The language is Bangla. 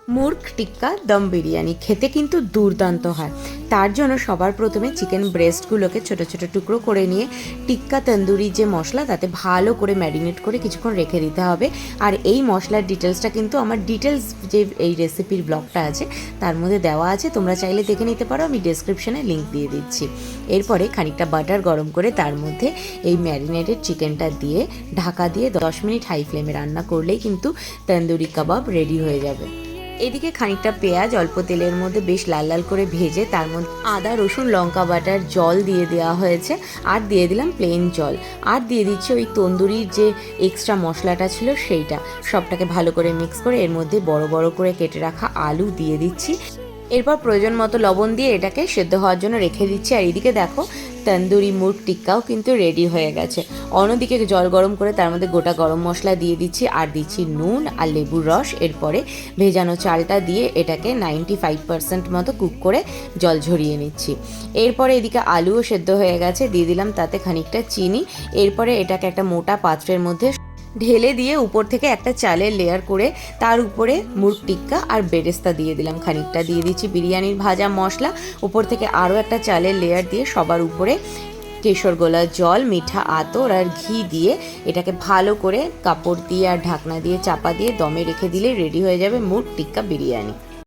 মুর্গ টিক্কা দম বিরিয়ানি খেতে কিন্তু দুর্দান্ত হয়। তার জন্য সবার প্রথমে চিকেন ব্রেস্টগুলোকে ছোট ছোট টুকরো করে নিয়ে টিক্কা তন্দুরি যে মশলা তাতে ভালো করে ম্যারিনেট করে কিছুক্ষণ রেখে দিতে হবে। আর এই মশলার ডিটেলসটা কিন্তু আমার ডিটেলস যে এই রেসিপির ব্লগটা আছে তার মধ্যে দেওয়া আছে, তোমরা চাইলে দেখে নিতে পারো, আমি ডেসক্রিপশনে লিঙ্ক দিয়ে দিচ্ছি। এরপরে খানিকটা বাটার গরম করে তার মধ্যে এই ম্যারিনেটেড চিকেনটা দিয়ে ঢাকা দিয়ে 10 মিনিট হাই ফ্লেমে রান্না করলেই কিন্তু তন্দুরি কাবাব রেডি হয়ে যাবে। এদিকে খানিকটা পেঁয়াজ অল্প তেলের মধ্যে বেশ লাল লাল করে ভেজে তার মধ্যে আদা রসুন লঙ্কা বাটার জল দিয়ে দেওয়া হয়েছে, আর দিয়ে দিলাম প্লেন জল, আর দিয়ে দিচ্ছি ওই তন্দুরির যে এক্সট্রা মশলাটা ছিল সেইটা। সবটাকে ভালো করে মিক্স করে এর মধ্যে বড় বড় করে কেটে রাখা আলু দিয়ে দিচ্ছি। এরপর প্রয়োজন মতো লবণ দিয়ে এটাকে সেদ্ধ হওয়ার জন্য রেখে দিচ্ছি। আর এদিকে দেখো তন্দুরি মুর্গ টিক্কাও কিন্তু রেডি হয়ে গেছে। অন্যদিকে জল গরম করে তার মধ্যে গোটা গরম মশলা দিয়ে দিচ্ছি, আর দিচ্ছি নুন আর লেবুর রস। এরপরে ভেজানো চালটা দিয়ে এটাকে 95% মতো কুক করে জল ঝরিয়ে নিচ্ছি। এরপরে এদিকে আলুও সেদ্ধ হয়ে গেছে, দিয়ে দিলাম তাতে খানিকটা চিনি। এরপরে এটাকে একটা মোটা পাত্রের মধ্যে ঢেলে দিয়ে উপর থেকে একটা চালের লেয়ার করে তার উপরে মুর্গ টিক্কা আর বেরেস্তা দিয়ে দিলাম। খানিকটা দিয়ে দিচ্ছি বিরিয়ানির ভাজা মশলা, উপর থেকে আরও একটা চালের লেয়ার দিয়ে সবার উপরে কেশর গোলা জল, মিঠা আতর আর ঘি দিয়ে এটাকে ভালো করে কাপড় দিয়ে আর ঢাকনা দিয়ে চাপা দিয়ে দমে রেখে দিলে রেডি হয়ে যাবে মুর্গ টিক্কা বিরিয়ানি।